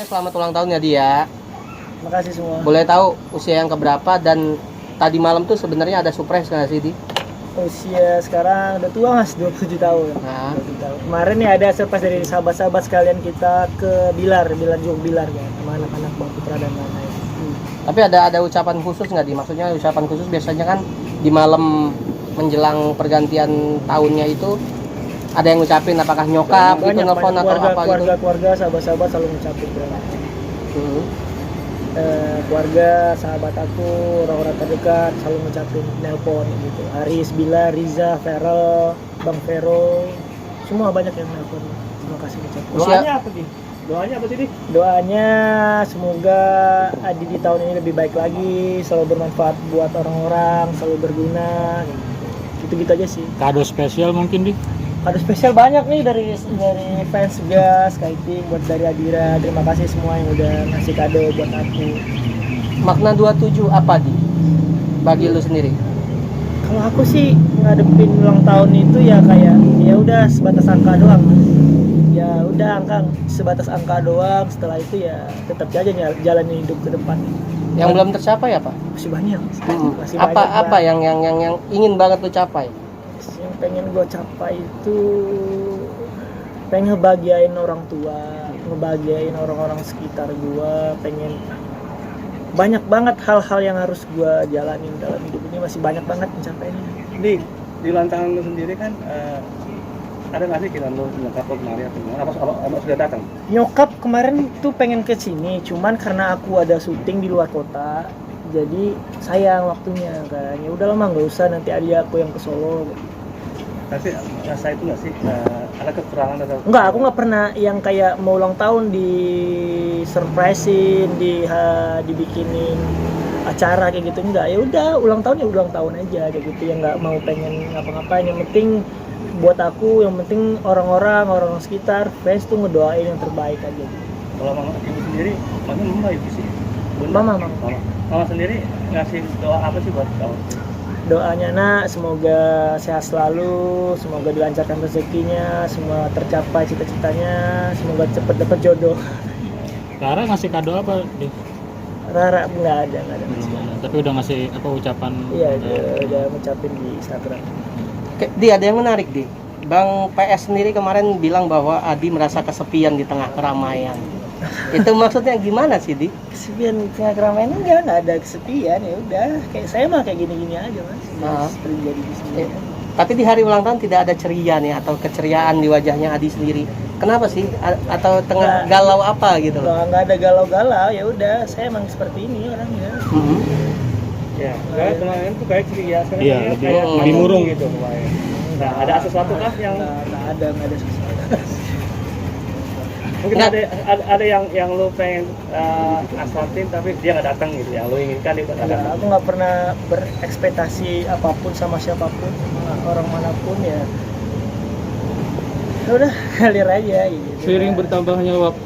sebelumnya selamat ulang tahun ya dia. Makasih semua. Boleh tahu usia yang keberapa dan tadi malam tuh sebenarnya ada surprise nggak sih di? Usia sekarang udah tua mas, 27 tahun. Nah. 27 tahun. Kemarin nih ada surprise dari sahabat-sahabat sekalian kita ke Bilar Jog Bilar kan, sama anak-anak Bang Putra dan lain-lain. Tapi ada ucapan khusus nggak di? Maksudnya ucapan khusus biasanya kan di malam menjelang pergantian tahunnya itu ada yang ngucapin, apakah nyokap gitu nelfon atau apa gitu? Keluarga, sahabat-sahabat selalu ngucapin kan. Keluarga, sahabat aku, orang-orang terdekat selalu ngucapin nelpon gitu. Haris, Bila, Riza, Feral, Bang Vero, semua banyak yang nelpon. Terima kasih ngucapin. Doanya apa sih? Doanya apa sih, Di? Doanya semoga Adi di tahun ini lebih baik lagi, selalu bermanfaat buat orang-orang, selalu berguna. Gitu-gitu aja sih. Kado spesial mungkin, Di? Kado spesial banyak nih dari fans Gas, Kiting, buat dari Adira. Terima kasih semua yang udah ngasih kado buat aku. Makna 27 apa di? Bagi lu sendiri? Kalau aku sih ngadepin ulang tahun itu ya kayak ya udah sebatas angka doang. Ya udah angka sebatas angka doang. Setelah itu ya tetap aja jalanin hidup ke depan. Yang belum tercapai apa? Masih banyak. Masih Apa banyak, yang ingin banget lu capai? yang pengen gue capai itu pengen ngebahagiain orang tua, ngebahagiain orang-orang sekitar gue, pengen banyak banget hal-hal yang harus gue jalanin dalam hidup ini, masih banyak banget pencapaiannya. Di ulang tahun lu sendiri kan ada nggak sih kira lu nyokap lu kemarin atau gimana? Apa sudah datang? Nyokap kemarin tuh pengen ke sini, cuman karena aku ada syuting di luar kota, jadi sayang waktunya kan. Ya udah lama nggak usah, nanti aja aku yang ke Solo. Tapi rasa itu nggak sih ada kekurangan atau? Enggak, aku nggak pernah yang kayak mau ulang tahun di surprisein, dibikinin acara kayak gitu, enggak. Ya udah ulang tahun ya ulang tahun aja kayak gitu, yang nggak mau pengen ngapa-ngapain. Yang penting buat aku, yang penting orang sekitar fans tuh ngedoain yang terbaik aja. Kalau mama ibu sendiri, mama ibu sih. Mama sendiri ngasih doa apa sih buat kamu? Doanya nak, semoga sehat selalu, semoga dilancarkan rezekinya, semua tercapai cita-citanya, semoga cepet dapat jodoh. Rara ngasih kado apa, Di? Rara nggak ada. Tapi udah ngasih apa ucapan? Iya, udah ngucapin di Instagram. Di ada yang menarik di. Bang PS sendiri kemarin bilang bahwa Adi merasa kesepian di tengah keramaian. Itu maksudnya gimana sih di? Kesepian di tengah keramaian enggak ada kesepian, ya udah kayak saya mah kayak gini-gini aja mas. Terjadi di sini. Tapi di hari ulang tahun tidak ada ceria nih atau keceriaan di wajahnya Adi sendiri. Kenapa sih? Atau tengah galau apa gitu loh? Nggak ada galau-galau, ya udah saya emang seperti ini orangnya. Ya, kemarin tuh kayak ceria, sekarang lebih murung gitu kemarin. Nah, ada sesuatu kah yang nggak ada sesuatu. Mungkin ada yang lo pengen asalin tapi dia nggak datang gitu, yang lo inginkan dia nggak datang. Aku nggak pernah berekspektasi apapun sama siapapun, orang manapun ya. Udah ngalir aja gitu. Seiring bertambahnya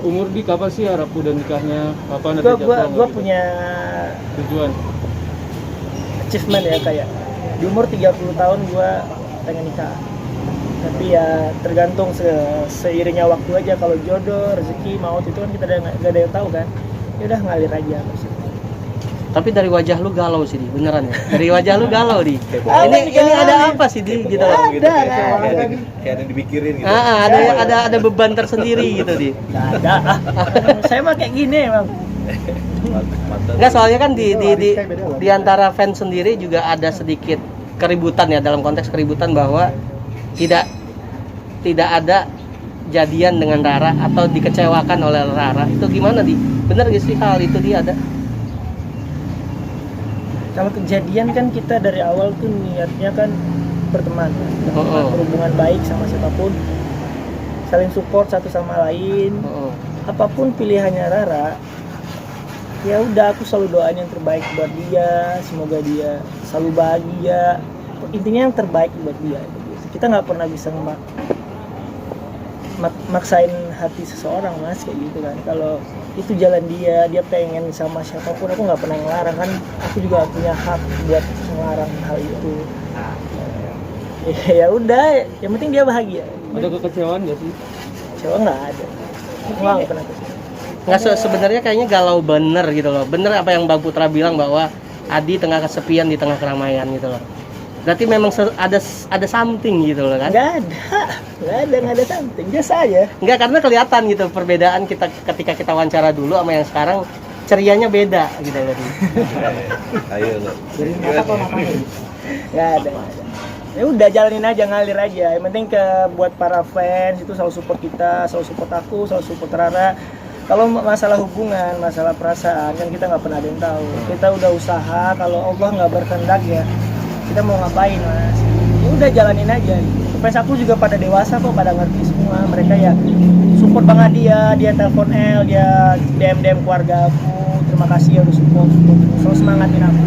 umur di kapan sih harap udah nikahnya? Kapan ada jadwal? Gue punya tujuan achievement ya, kayak di umur 30 tahun gue pengen nikah. Tapi ya tergantung seiringnya waktu aja. Kalau jodoh, rezeki, maut itu kan kita nggak ada yang tahu kan. Ya udah ngalir aja maksudnya. Tapi dari wajah lu galau sih di, beneran ya. Dari wajah lu galau di. Ini ada apa sih di gitu? Kayak ada yang dipikirin gitu. Ada beban tersendiri gitu di. Nggak ada. Saya mah kayak gini emang. Enggak, soalnya kan di antara fans sendiri juga ada sedikit keributan ya, dalam konteks keributan bahwa tidak ada jadian dengan Rara atau dikecewakan oleh Rara. Itu gimana di? Bener gak sih hal itu dia ada? Kalau kejadian kan kita dari awal tuh niatnya kan berteman, berhubungan baik sama siapapun, saling support satu sama lain. Apapun pilihannya Rara, ya udah aku selalu doain yang terbaik buat dia, semoga dia selalu bahagia. Intinya yang terbaik buat dia. Kita nggak pernah bisa maksain hati seseorang mas, kayak gitu kan. Kalau itu jalan dia pengen sama siapapun, aku nggak pernah ngelarang kan. Aku juga punya hak buat ngelarang hal itu. Ya udah, yang penting dia bahagia. ada kekecewaan nggak sih? Kecewa nggak ada, nggak pernah kecewa. Nggak sebenarnya kayaknya galau bener gitu loh. Bener apa yang Bang Putra bilang bahwa Adi tengah kesepian di tengah keramaian gitu loh. Berarti memang ada something gitu loh kan? Nggak ada something, biasa aja. Nggak, karena kelihatan gitu perbedaan kita ketika kita wawancara dulu sama yang sekarang, cerianya beda gitu loh. Ayo lo. Nggak ada. Ya udah jalanin aja, ngalir aja. Yang penting buat para fans itu selalu support kita, selalu support aku, selalu support Rara. Kalau masalah hubungan, masalah perasaan kan kita nggak pernah ada yang tahu. Kita udah usaha, kalau Allah nggak berkehendak ya kita mau ngapain mas? Ya udah jalanin aja. Fans aku juga pada dewasa kok, pada ngerti semua. Mereka ya support banget dia telepon dia DM keluarga aku. Terima kasih ya udah support, selalu semangatin aku.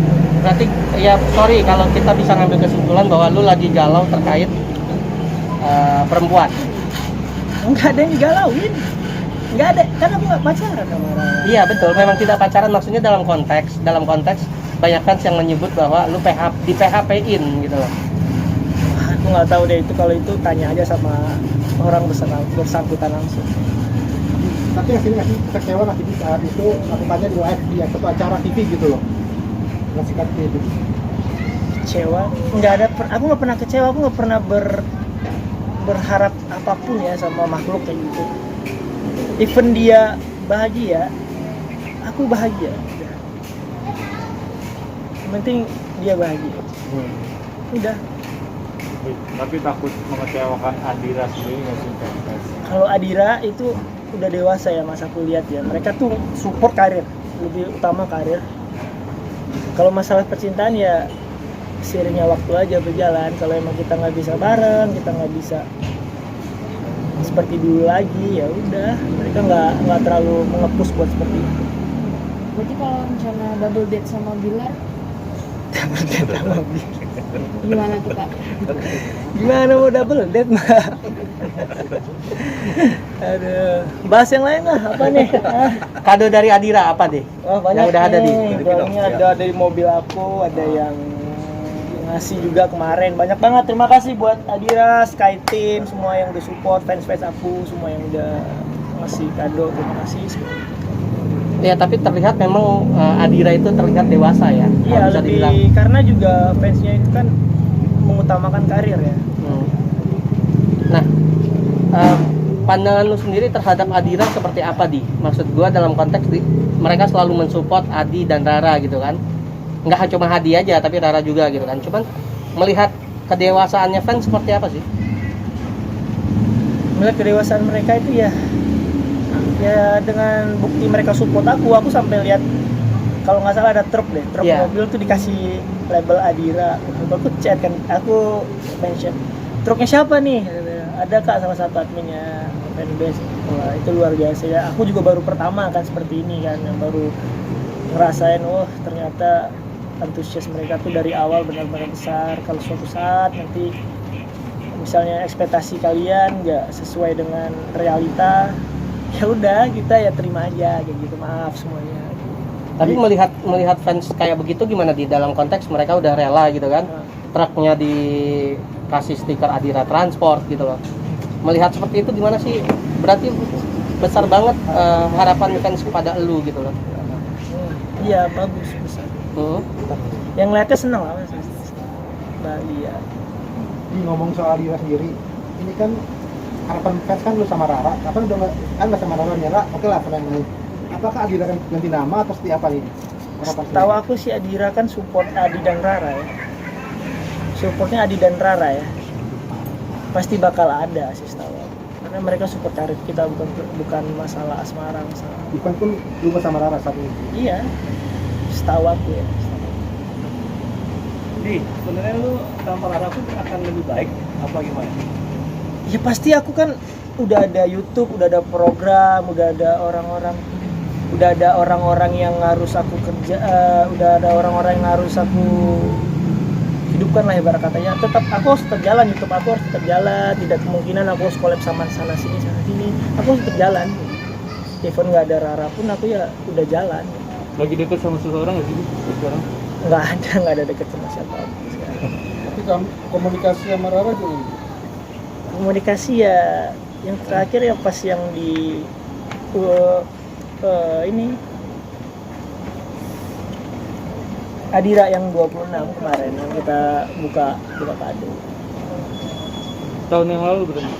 Berarti ya sorry kalau kita bisa ngambil kesimpulan bahwa lu lagi galau terkait perempuan. Enggak ada yang digalauin. Enggak ada, kan aku nggak pacaran sama Rara. Iya betul, memang tidak pacaran, maksudnya dalam konteks banyak fans yang menyebut bahwa lu di PHP-in gitu loh. Aku nggak tahu deh itu, kalau itu tanya aja sama orang bersangkutan langsung. Tapi yang sini masih kecewa nggak sih saat itu lakukannya di live di satu acara TV gitu loh, nggak sikat itu. Kecewa? Nggak ada, aku nggak pernah kecewa, aku nggak pernah berharap apapun ya sama makhluk kayak gitu. Even dia bahagia, aku bahagia. Yang penting dia bahagia. Udah. Tapi takut mengecewakan Adira sendiri nggak sih? Kalau Adira itu udah dewasa ya mas, aku lihat ya. Mereka tuh support karir, lebih utama karir. Kalau masalah percintaan ya seiringnya waktu aja berjalan. Kalau emang kita nggak bisa bareng, kita nggak bisa seperti dulu lagi, ya udah. Mereka nggak terlalu mengepus buat seperti itu. Berarti kalau misalnya double date sama Bilar, gimana tuh Kak? Gimana mau double date mah? Aduh, bahas yang lain lah, apa nih? Kado dari Adira apa deh? Oh, banyak yang udah ada di Ini ada dari mobil aku, ada yang ngasih juga kemarin. Banyak banget, terima kasih buat Adira, Sky Team, semua yang udah support, fans aku, semua yang udah ngasih kado, terima kasih semua. Ya tapi terlihat memang Adira itu terlihat dewasa ya. Iya, bisa lebih dibilang. karena juga fansnya itu kan mengutamakan karir ya. Nah, pandangan lu sendiri terhadap Adira seperti apa di? Maksud gua dalam konteks mereka selalu mensupport Adi dan Rara gitu kan. Nggak cuma Hadi aja tapi Rara juga gitu kan. Cuman melihat kedewasaannya fans seperti apa sih? Melihat kedewasaan mereka itu ya dengan bukti mereka support aku sampai lihat kalau nggak salah ada truk mobil tuh dikasih label Adira. Aku chat kan, aku mention truknya siapa nih, ada Kak salah satu adminnya fanbase. Wah itu luar biasa ya, aku juga baru pertama kan seperti ini kan, yang baru ngerasain ternyata antusias mereka tuh dari awal benar-benar besar. Kalau suatu saat nanti misalnya ekspektasi kalian nggak sesuai dengan realita, ya udah kita ya terima aja kayak gitu, maaf semuanya. Tapi melihat fans kayak begitu gimana di dalam konteks mereka udah rela gitu kan, truknya dikasih stiker Adira Transport gitu loh. Melihat seperti itu gimana sih? Berarti besar banget harapan fans kepada elu gitu loh. Iya bagus, besar. Yang ngeliatnya seneng lah mas. Bahagia. Ini ngomong soal Adira sendiri, ini kan harapan fans kan lu sama Rara, apa udah nggak sama Rara ya, oke lah sama yang lain. Apakah Adira kan ganti nama atau seperti apa ini? Tahu aku sih Adira kan support Adi dan Rara ya. Supportnya Adi dan Rara ya. Pasti bakal ada sih setahu aku. Karena mereka support karir kita, bukan masalah asmara, masalah. Ivan pun juga sama Rara saat ini. Iya. Setahu aku ya. Di, sebenarnya lu tanpa Rara pun akan lebih baik apa gimana? Ya pasti aku kan udah ada YouTube, udah ada program, udah ada orang-orang yang harus aku kerja, udah ada orang-orang yang harus aku hidupkan lah ibarat katanya. Tetap aku harus tetap jalan, YouTube aku harus tetap jalan. Tidak kemungkinan aku harus collab sama sana sini, aku harus tetap jalan. Even nggak ada Rara pun aku ya udah jalan. Lagi deket sama seseorang nggak sih sekarang? Nggak ada deket sama siapa sekarang. Tapi komunikasi sama Rara juga. Komunikasi ya yang terakhir ya pas yang di Ini Adira yang 26 kemarin yang kita buka kado. Tahun yang lalu berarti.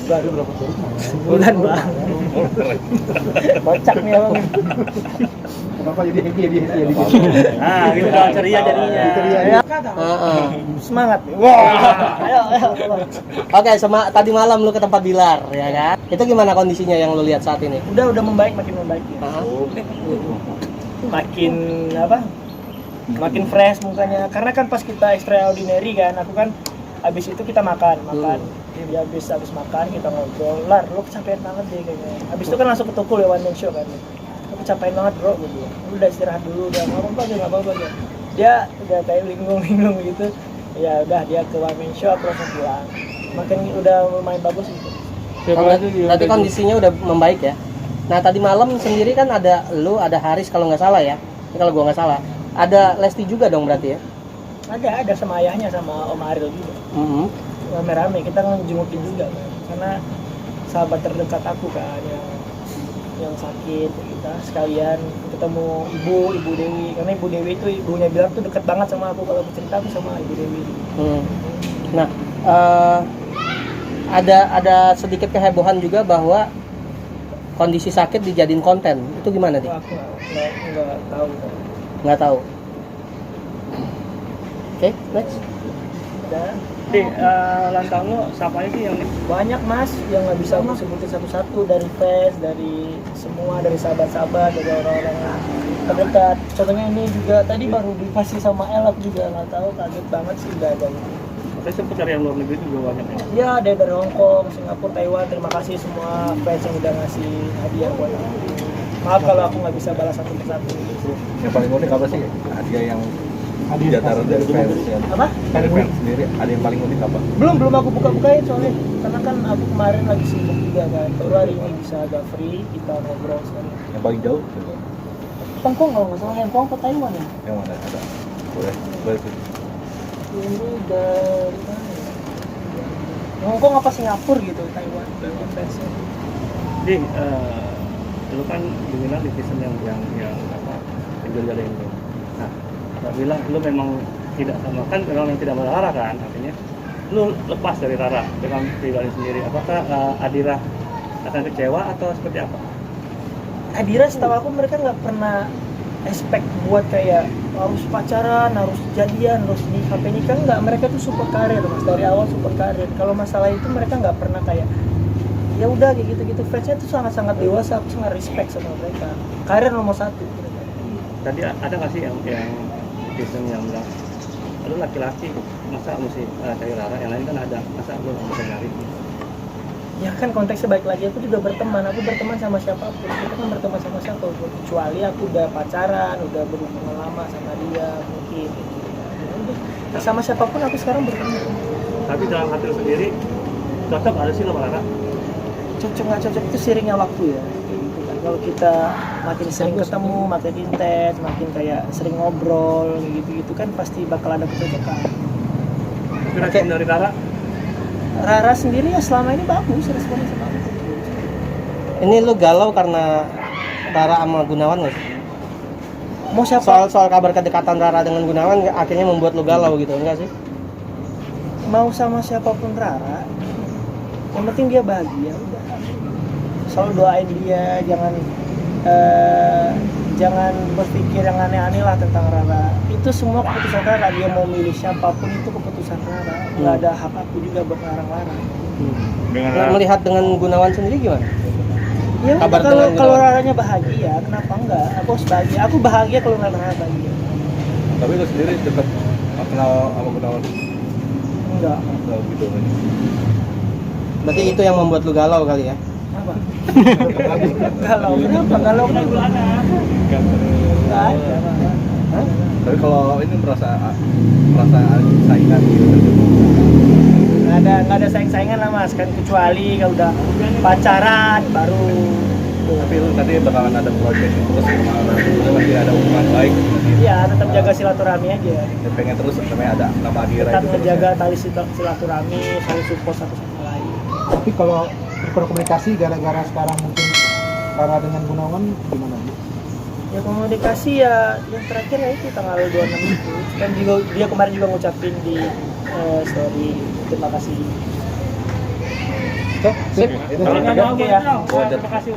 Baru berapa tahun? Sebulan bang. Kocak nih abang. Kenapa jadi happy? Nah, gitu kan ceria jadinya. Ya. Semangat. Wah. Ayo. Oke, tadi malam lu ke tempat Bilar, ya kan? Itu gimana kondisinya yang lu lihat saat ini? Udah membaik, makin membaik ya. Makin apa? Makin fresh mukanya. Karena kan pas kita extraordinary kan, aku kan habis itu kita makan. Dia habis makan kita ngobrol. Lar, lu kecapean banget deh kayaknya. Habis itu kan langsung ke toko lewat show kan. Lu kecapean banget bro, gitu. Lu udah istirahat dulu, udah nggak apa-apa. Dia udah kayak linglung gitu. Ya udah dia ke one show, aku langsung pulang. Makin udah lumayan bagus gitu. Berarti kondisinya udah membaik ya. Nah tadi malam sendiri kan ada Haris kalau nggak salah ya. Ini kalau gua nggak salah. Ada Lesti juga dong berarti ya? Ada sama ayahnya sama Om Ariel juga. Rame-rame kita ngejengukin juga kan. Karena sahabat terdekat aku kan yang sakit, kita sekalian ketemu ibu Dewi. Karena ibu Dewi itu ibunya bilang tuh dekat banget sama aku kalau bercerita aku sama ibu Dewi. Nah, ada sedikit kehebohan juga bahwa kondisi sakit dijadiin konten. Itu gimana sih? Aku nggak tahu. Nggak tahu. Oke, next. Dan Lantang lo siapa aja sih yang banyak mas yang nggak bisa aku sebutin satu-satu, dari fans, dari semua, dari sahabat-sahabat, dari orang-orang terdekat. Contohnya ini juga tadi baru dikasih sama El, aku juga nggak tahu, kaget banget sih udah ada ini. Saya sempat cari yang luar negeri juga banyak ya. Ya ada dari Hong Kong, Singapura, Taiwan. Terima kasih semua fans yang udah ngasih hadiah buat aku. Maaf kalau aku nggak bisa balas satu persatu. Yang paling unik apa sih hadiah yang diantara dari fans ya? Apa? Dari fans sendiri ada yang paling unik apa? Belum aku buka-bukain soalnya karena kan aku kemarin lagi sibuk juga kan. Baru hari ini bisa agak free, kita ngobrol sekali. Yang paling jauh? Hong Kong kalau nggak salah, Hong Kong ke Taiwan ya? Yang mana ada? Boleh tuh. Ini dari mana ya? Hong Kong apa Singapura gitu, Taiwan fansnya. Di lu kan dibilang netizen yang apa menjual itu. Nah, apabila lu memang tidak sama kan memang yang tidak melarang kan, artinya lu lepas dari Rara dengan pribadi sendiri. Apakah Adira akan kecewa atau seperti apa? Adira setahu aku mereka nggak pernah expect buat kayak harus pacaran, harus jadian, harus nikah nggak. Mereka tuh support karir mas, dari awal support karir. Kalau masalah itu mereka nggak pernah kayak ya udah kayak gitu fansnya tuh sangat dewasa. Aku sangat respect sama mereka, karir nomor satu. Tadi ada nggak sih yang netizen yang bilang lu laki-laki masa mesti cari Rara, yang lain kan ada, masa lu nggak bisa nyari? Ya kan konteksnya baik lagi, aku juga berteman sama siapapun. Kita kan berteman sama siapapun, kecuali aku udah pacaran, udah berhubungan lama sama dia mungkin. Nah, sama siapapun aku sekarang berteman. Tapi dalam hati lu sendiri cocok ada sih lo sama Rara? Cocok nggak cocok itu seiringnya waktu ya. Gitu kan. Kalau kita makin sering ketemu, makin intens, makin kayak sering ngobrol gitu kan pasti bakal ada kecocokan. Respon dari Rara sendiri ya selama ini bagus responnya sama aku. Ini lu galau karena Rara sama Gunawan nggak sih? Mau siapa? Soal kabar kedekatan Rara dengan Gunawan akhirnya membuat lu galau gitu, enggak sih? Mau sama siapapun Rara, yang penting dia bahagia udah. Selalu doain dia, jangan berpikir yang aneh-aneh lah tentang Rara. Itu semua keputusan Rara, dia mau milih siapapun itu keputusan Rara. Nggak ada hak aku juga buat larang-larang. Melihat dengan Gunawan sendiri gimana? Ya Kabar kalau Raranya bahagia, kenapa enggak? Aku harus bahagia. Aku bahagia kalau Rara bahagia. Tapi lu sendiri dekat kenal sama Gunawan? Enggak. Enggak gitu kan. Berarti itu yang membuat lu galau kali ya? Apa? Galau kenapa? Galau kenapa? Enggak ada. Hah? Tapi kalau ini merasa saingan gitu. Nggak ada saing-saingan lah mas, kan kecuali kalau udah pacaran baru. Tapi lu tadi bakalan ada project terus masih ada hubungan baik. Iya, tetap jaga silaturahmi aja. Pengen terus sampai ada nama Adira Tetap itu. menjaga tali silaturahmi, saling support satu sama lain. Tapi kalau berkomunikasi gara-gara sekarang mungkin Rara dengan Gunawan gimana Bu? Ya komunikasi ya yang terakhir ya itu tanggal 26 itu kan juga dia kemarin juga ngucapin di story terima kasih. Sip, itu. Kalau nggak mau, Oke ya. terima kasih.